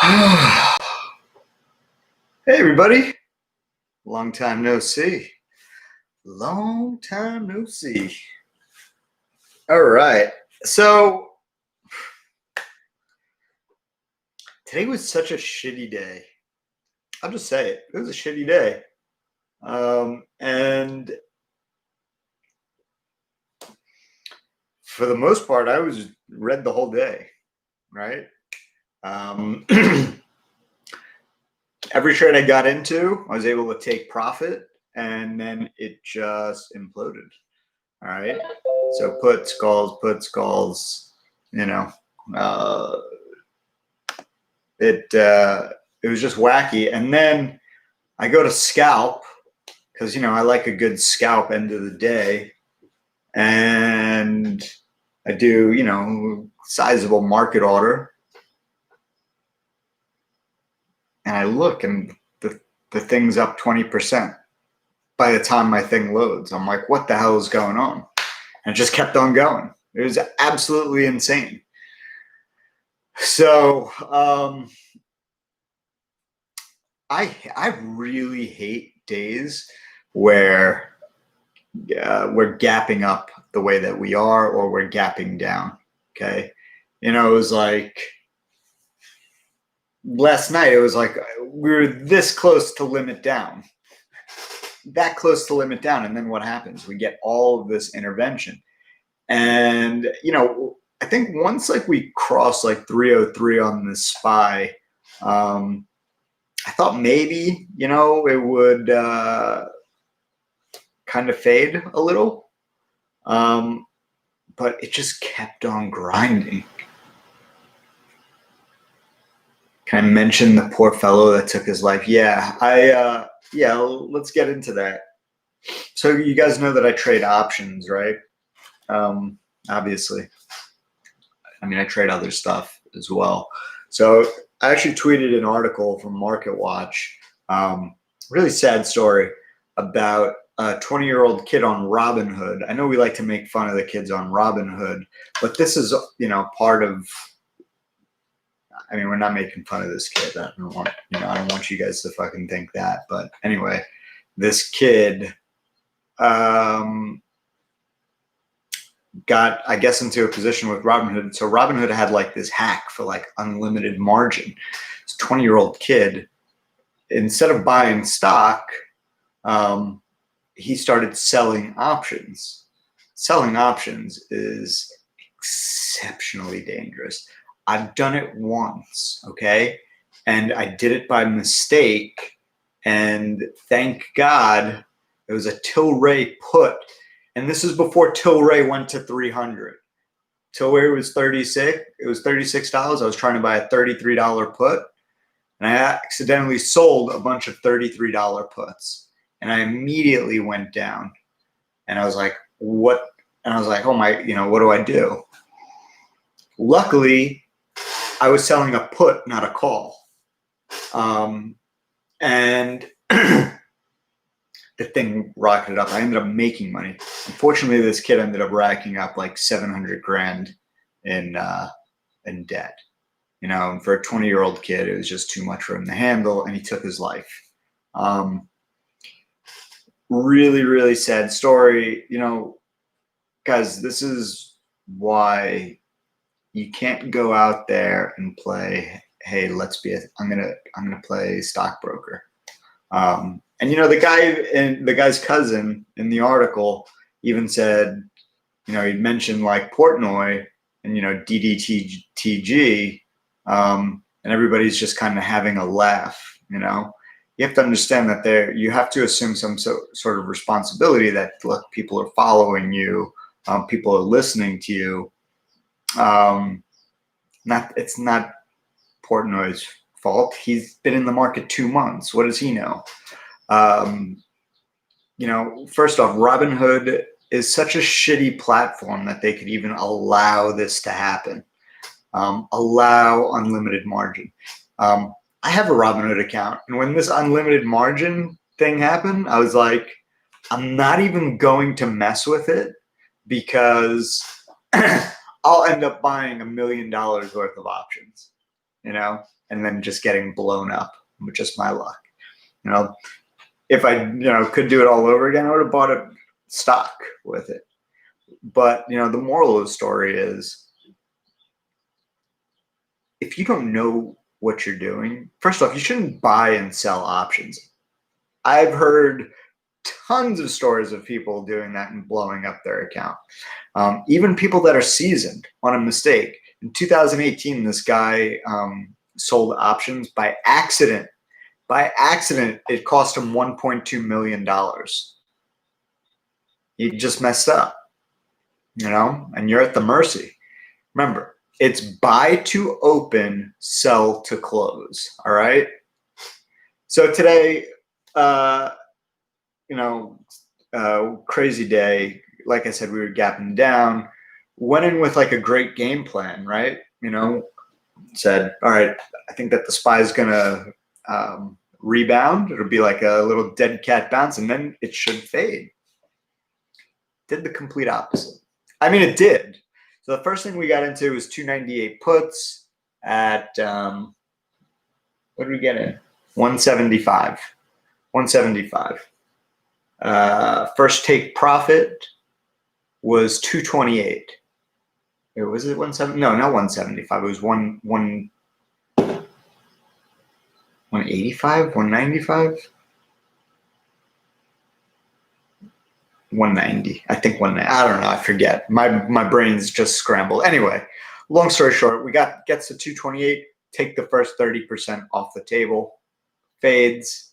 Hey everybody, long time no see. Long time no see. All right, so today was such a shitty day. I'll just say it. It was a shitty day. And for the most part, I was read the whole day, right? Every trade I got into, I was able to take profit, and then it just imploded. All right. So put calls, you know, it was just wacky. And then I go to scalp because, I like a good scalp end of the day. And I do, sizable market order. And I look and the thing's up 20% by the time my thing loads. I'm like, what the hell is going on? And it just kept on going. It was absolutely insane. So I really hate days where we're gapping up the way that we are, or we're gapping down. Okay, it was like last night. It was like we were this close to limit down, that close to limit down, and then what happens? We get all of this intervention, and I think once we cross 303 on this SPY, I thought maybe it would kind of fade a little, but it just kept on grinding. Can I mention the poor fellow that took his life? Yeah, let's get into that. So you guys know that I trade options, right? Obviously. I mean, I trade other stuff as well. So I actually tweeted an article from Market Watch, really sad story about a 20-year-old kid on Robinhood. I know we like to make fun of the kids on Robinhood, but this is, part of, I mean, we're not making fun of this kid. I don't want you guys to fucking think that. But anyway, this kid got, I guess, into a position with Robinhood. So Robinhood had this hack for unlimited margin. This 20-year-old kid, instead of buying stock, he started selling options. Selling options is exceptionally dangerous. I've done it once, okay? And I did it by mistake. And thank God it was a Tilray put. And this is before Tilray went to 300. Tilray was 36. It was $36. I was trying to buy a $33 put. And I accidentally sold a bunch of $33 puts. And I immediately went down. And I was like, what? And I was like, oh my, what do I do? Luckily, I was selling a put, not a call. And the thing rocketed up. I ended up making money. Unfortunately, this kid ended up racking up 700 grand in debt. And for a 20-year-old kid, it was just too much for him to handle, and he took his life. Really, really sad story. Guys, this is why you can't go out there and play, hey, I'm gonna play stockbroker. And the guy's cousin in the article even said, he'd mentioned Portnoy and DDTG, and everybody's just kind of having a laugh. You have to understand that you have to assume some sort of responsibility that, look, people are following you, people are listening to you. It's not Portnoy's fault. He's been in the market 2 months. What does he know? First off, Robinhood is such a shitty platform that they could even allow this to happen. Allow unlimited margin. I have a Robinhood account, and when this unlimited margin thing happened, I was like, I'm not even going to mess with it, because I'll end up buying $1 million worth of options. and then just getting blown up with just my luck. If I, could do it all over again, I would have bought a stock with it. But, the moral of the story is, if you don't know what you're doing, first off, you shouldn't buy and sell options. I've heard tons of stories of people doing that and blowing up their account. Even people that are seasoned on a mistake. In 2018, this guy sold options by accident. By accident, it cost him $1.2 million. He just messed up, and you're at the mercy. Remember, it's buy to open, sell to close. All right. So today, crazy day. Like I said, we were gapping down. Went in with like a great game plan, right? Said, all right, I think that the SPY is gonna rebound. It'll be like a little dead cat bounce, and then it should fade. Did the complete opposite. I mean, it did. So the first thing we got into was 298 puts at what did we get in? 175. 175. First take profit was 228. Was it 170? No, not 175. It was 185, 195, 190. I think 190. I don't know. I forget. My brain's just scrambled. Anyway, long story short, gets to 228. Take the first 30% off the table. Fades.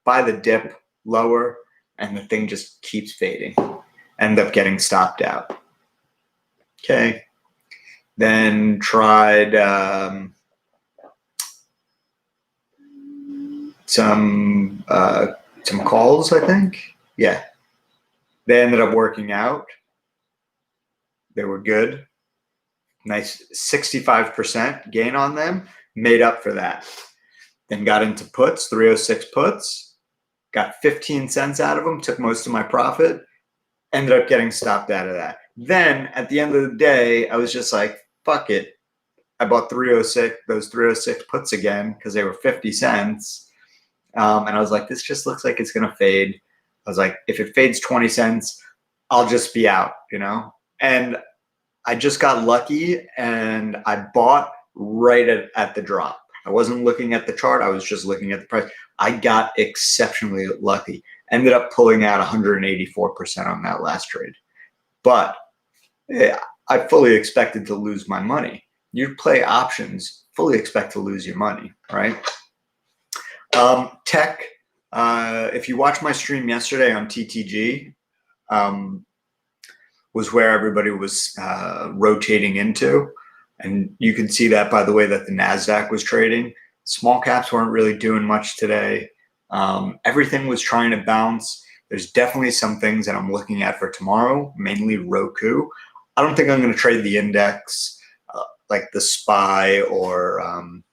Buy the dip lower, and the thing just keeps fading. End up getting stopped out. Okay. Then tried some calls, I think. Yeah. They ended up working out. They were good. Nice 65% gain on them. Made up for that. Then got into puts, 306 puts. Got 15 cents out of them. Took most of my profit. Ended up getting stopped out of that. Then at the end of the day, I was just like, fuck it. I bought those 306 puts again because they were 50 cents. And I was like, this just looks like it's going to fade. I was like, if it fades 20 cents, I'll just be out, And I just got lucky and I bought right at the drop. I wasn't looking at the chart. I was just looking at the price. I got exceptionally lucky. Ended up pulling out 184% on that last trade. But I fully expected to lose my money. You play options, fully expect to lose your money, right? Tech, if you watched my stream yesterday on TTG, was where everybody was rotating into. And you can see that by the way that the NASDAQ was trading. Small caps weren't really doing much today. Everything was trying to bounce. There's definitely some things that I'm looking at for tomorrow, mainly Roku. I don't think I'm going to trade the index like the SPY or I'm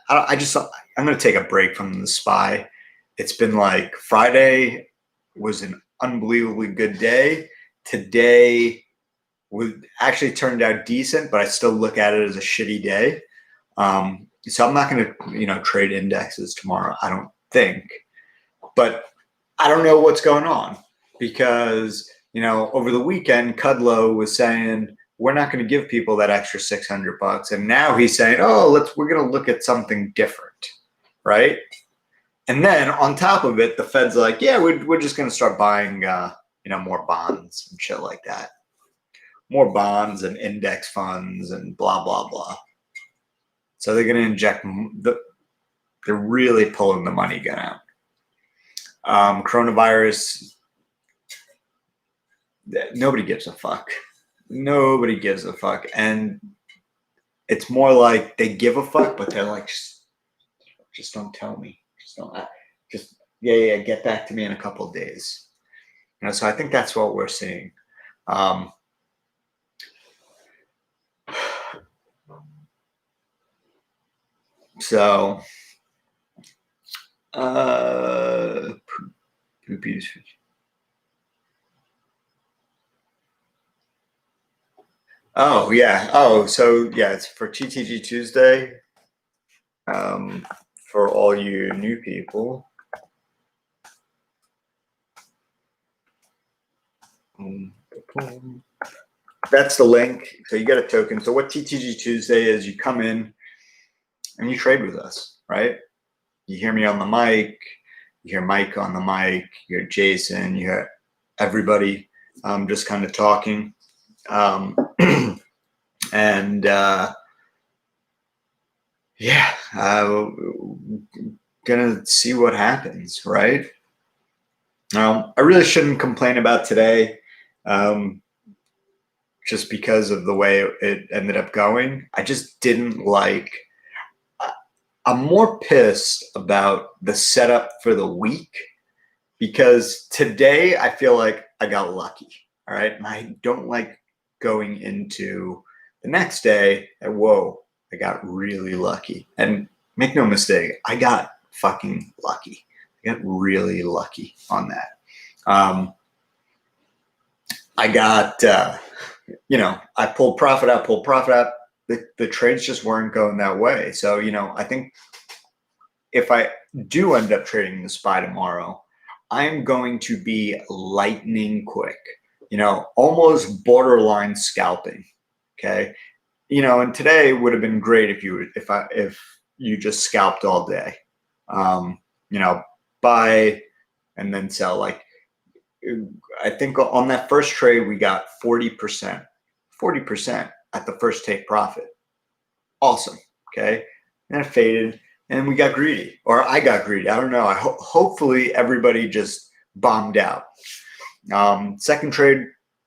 going to take a break from the SPY. It's been like Friday was an unbelievably good day. Today actually turned out decent, but I still look at it as a shitty day. So I'm not going to, trade indexes tomorrow, I don't think. But I don't know what's going on because, over the weekend, Kudlow was saying, we're not going to give people that extra $600. And now he's saying, we're going to look at something different. Right. And then on top of it, the Fed's like, yeah, we're just going to start buying, more bonds and shit like that. More bonds and index funds and blah, blah, blah. So they're going to inject they're really pulling the money gun out. Coronavirus, nobody gives a fuck. Nobody gives a fuck. And it's more like they give a fuck, but they're like, just don't tell me. Get back to me in a couple of days. So I think that's what we're seeing. So, poopies. Oh, yeah. Oh, so yeah, it's for TTG Tuesday. For all you new people, that's the link. So you get a token. So what TTG Tuesday is, you come in and you trade with us, right? You hear me on the mic, you hear Mike on the mic, you hear Jason, you hear everybody just kind of talking. And yeah, gonna see what happens, right? I really shouldn't complain about today, just because of the way it ended up going. I just didn't like. I'm more pissed about the setup for the week, because today I feel like I got lucky. All right, and I don't like going into the next day and whoa, I got really lucky. And make no mistake, I got fucking lucky. I got really lucky on that. I got, I pulled profit out. The trades just weren't going that way. So, I think if I do end up trading the SPY tomorrow, I'm going to be lightning quick, almost borderline scalping. Okay. And today would have been great if you just scalped all day, buy and then sell. Like, I think on that first trade, we got 40% at the first take profit. Awesome. Okay. And it faded and we got greedy, or I got greedy. I don't know. Hopefully everybody just bombed out. Second trade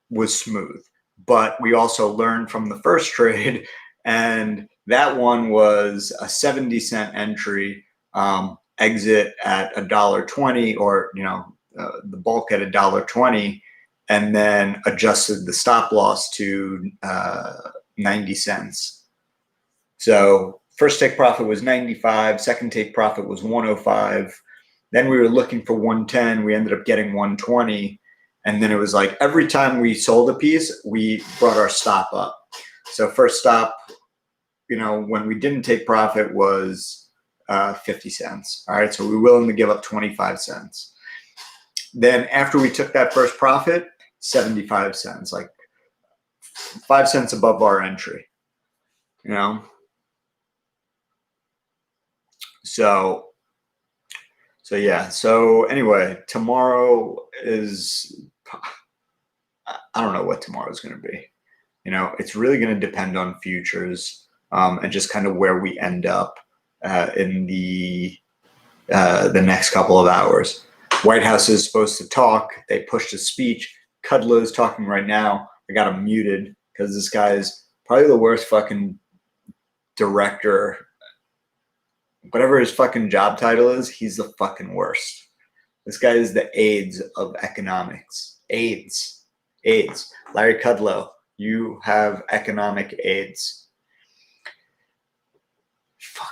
was smooth, but we also learned from the first trade, and that one was a 70-cent entry, exit at $1.20, or the bulk at $1.20, and then adjusted the stop loss to 90 cents. So first take profit was 95, second take profit was 105. Then we were looking for 110. We ended up getting 120. And then it was like every time we sold a piece, we brought our stop up. So first stop, when we didn't take profit was 50 cents. All right. So we were willing to give up 25 cents. Then after we took that first profit, 75 cents, like 5 cents above our entry, So yeah. So anyway, tomorrow is, I don't know what tomorrow is going to be. It's really going to depend on futures, and just kind of where we end up in the next couple of hours. White House is supposed to talk. They pushed a speech. Kudlow is talking right now. I got him muted because this guy is probably the worst fucking director. Whatever his fucking job title is, he's the fucking worst. This guy is the AIDS of economics. AIDS. Larry Kudlow, you have economic AIDS. Fuck.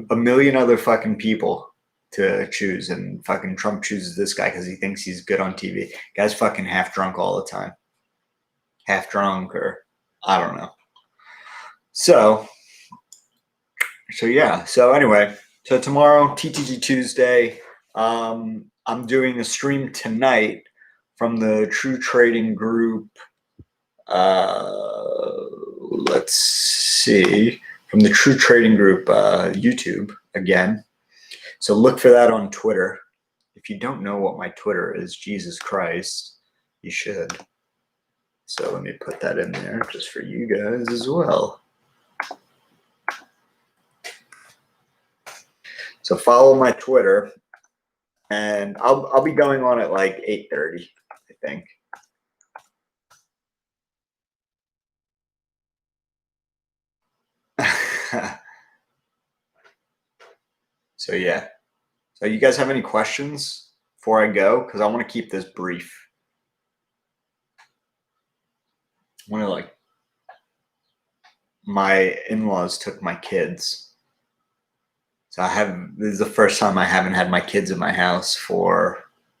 A million other fucking people to choose, and fucking Trump chooses this guy because he thinks he's good on TV. Guy's fucking half drunk all the time. Half drunk, or I don't know. So yeah. So anyway, so tomorrow, TTG Tuesday, I'm doing a stream tonight from the True Trading Group. Let's see, from the True Trading Group YouTube again. So look for that on Twitter. If you don't know what my Twitter is, Jesus Christ, you should. So let me put that in there just for you guys as well. So follow my Twitter, and I'll be going on at like 8:30, I think. So yeah. So you guys have any questions before I go? Because I want to keep this brief. My in-laws took my kids. So this is the first time I haven't had my kids in my house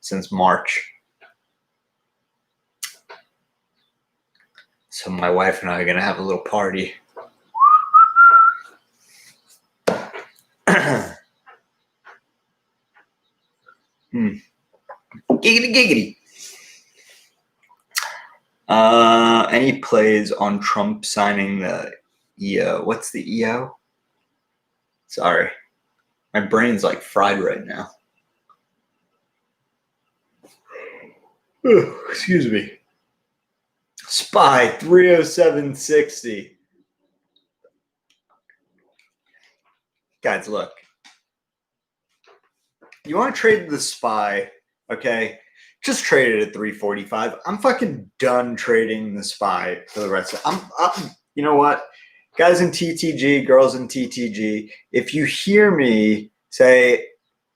since March. So my wife and I are going to have a little party. Giggity, giggity. Any plays on Trump signing the EO? What's the EO? Sorry. My brain's like fried right now. Excuse me. SPY 307.60. Guys, look. You want to trade the SPY, okay? Just trade it at 345. I'm fucking done trading the SPY for the rest of I'm you know what? Guys in TTG, girls in TTG, if you hear me say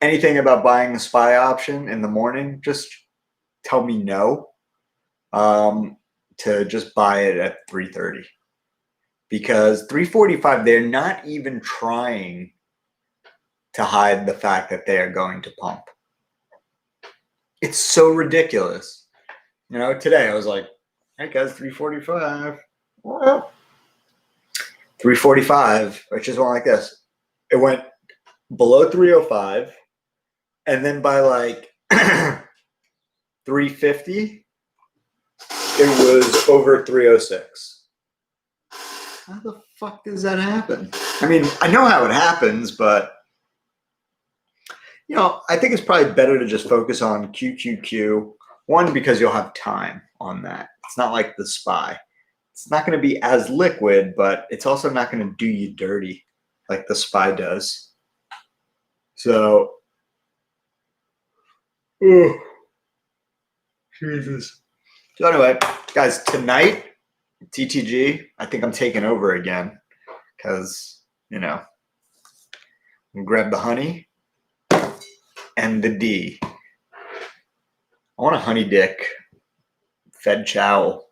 anything about buying the SPY option in the morning, just tell me no. To just buy it at 330. Because 345, they're not even trying to hide the fact that they are going to pump. It's so ridiculous. You know, today I was like, hey guys, 345. Well, 345, which just went like this. It went below 305, and then by like 350, it was over 306. How the fuck does that happen? I mean, I know how it happens, but you know, I think it's probably better to just focus on QQQ. One, because you'll have time on that. It's not like the SPY. It's not going to be as liquid, but it's also not going to do you dirty like the SPY does. So, Jesus. So anyway, guys, tonight, TTG, I think I'm taking over again because, you know, I'm gonna grab the honey and the D. I want a honey dick, fed chow.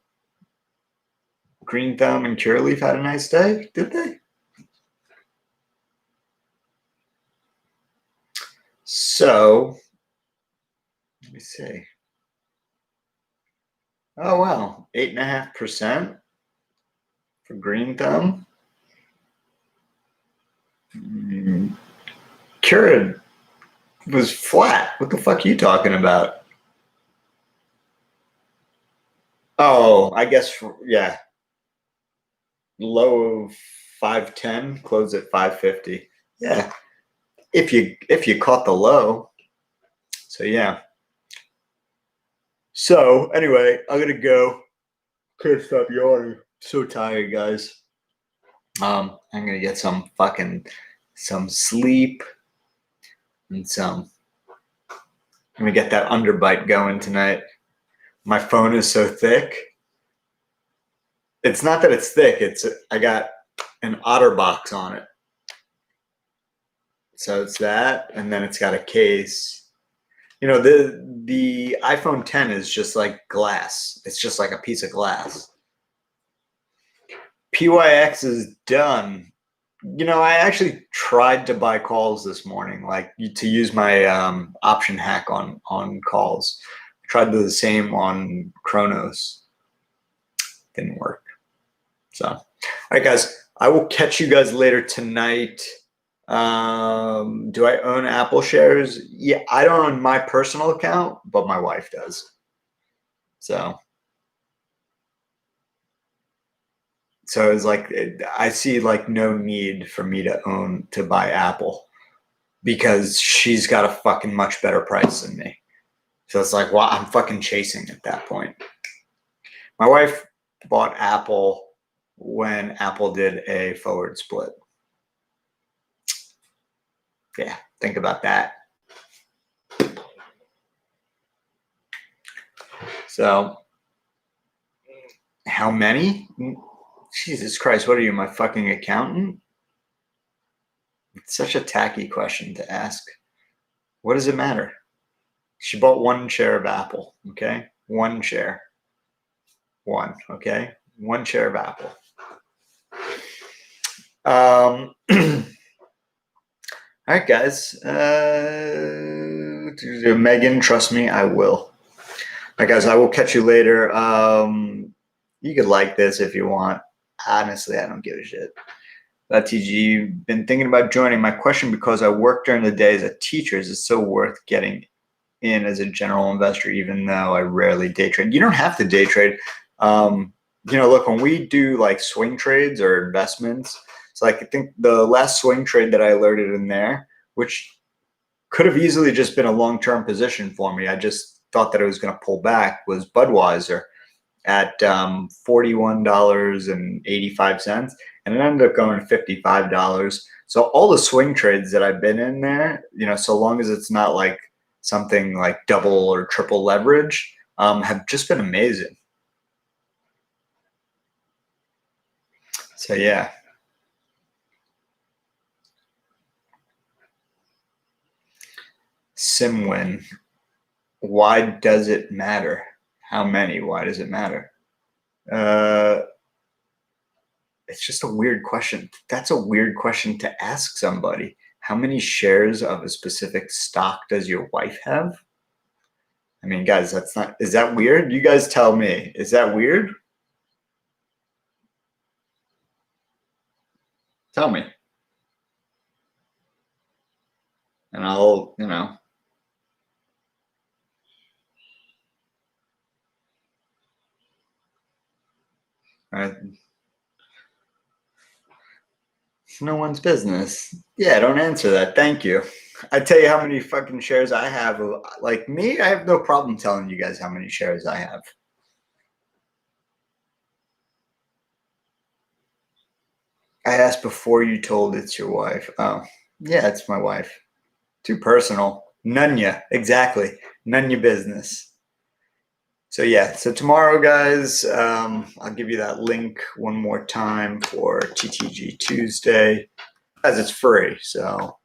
Green Thumb and Cureleaf had a nice day, did they? So, let me see. Oh, wow. 8.5% for Green Thumb. Keurig was flat. What the fuck are you talking about? Oh, I guess, yeah. Low of 510, close at 550. Yeah. If you caught the low. So, yeah. So, anyway, I'm going to go. Can't stop yawning. So tired, guys. I'm gonna get some sleep and I'm gonna get that underbite going tonight. My phone is so thick. It's not that it's thick, I got an OtterBox on it. So it's that, and then it's got a case. You know, the iPhone 10 is just like glass. It's just like a piece of glass. PYX is done. You know, I actually tried to buy calls this morning, like to use my option hack on calls. I tried to do the same on Chronos. Didn't work. So, all right, guys, I will catch you guys later tonight. Do I own Apple shares? Yeah, I don't own my personal account, but my wife does. So it's like I see like no need for me to buy Apple because she's got a fucking much better price than me. So it's like, well, I'm fucking chasing at that point. My wife bought Apple when Apple did a forward split. Yeah, think about that. So, how many? Jesus Christ, what are you, my fucking accountant? It's such a tacky question to ask. What does it matter? She bought one share of Apple, okay? One share. One, okay? One share of Apple. All right, guys. Megan, trust me, I will. All right, guys, I will catch you later. You could like this if you want. Honestly, I don't give a shit. TG, been thinking about joining. My question, because I work during the day as a teacher, is it so worth getting in as a general investor, even though I rarely day trade. You don't have to day trade. Look, when we do like swing trades or investments, it's like I think the last swing trade that I alerted in there, which could have easily just been a long-term position for me. I just thought that it was going to pull back, was Budweiser at $41.85, and it ended up going to $55. So all the swing trades that I've been in there, so long as it's not like something like double or triple leverage, have just been amazing. So yeah. Simwin, why does it matter? How many? Why does it matter? It's just a weird question. That's a weird question to ask somebody. How many shares of a specific stock does your wife have? I mean, guys, is that weird? You guys tell me. Is that weird? Tell me. And I'll, it's no one's business. Yeah, don't answer that. Thank you. I tell you how many fucking shares I have. Like me, I have no problem telling you guys how many shares I have. I asked before you told it's your wife. Oh, yeah, it's my wife. Too personal. None ya. Exactly. None your business. So yeah, so tomorrow, guys, I'll give you that link one more time for TTG Tuesday, as it's free. So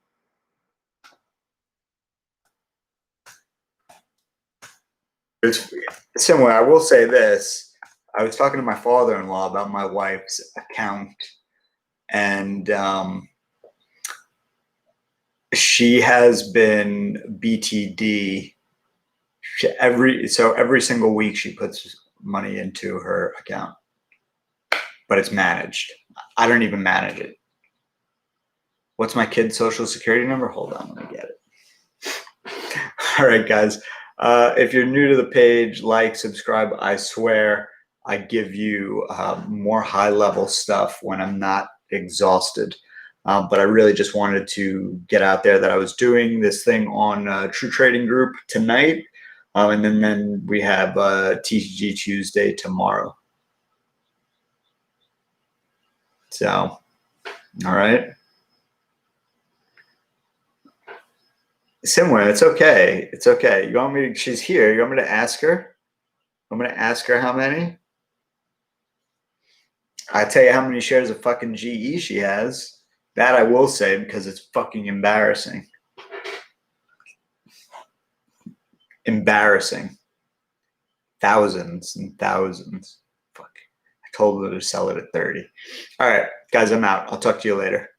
it's similar. I will say this. I was talking to my father-in-law about my wife's account, and she has been BTD every single week. She puts money into her account, but it's managed. I don't even manage it. What's my kid's social security number? Hold on, let me get it. All right, guys. If you're new to the page, like, subscribe. I swear I give you more high-level stuff when I'm not exhausted. But I really just wanted to get out there that I was doing this thing on True Trading Group tonight. And then we have TTG Tuesday tomorrow. So, all right. Similar. It's okay. It's okay. You want me to, she's here. You want me to ask her? I'm going to ask her how many. I tell you how many shares of fucking GE she has. That I will say because it's fucking embarrassing. Embarrassing. Thousands and thousands. Fuck. I told her to sell it at 30. All right, guys, I'm out. I'll talk to you later.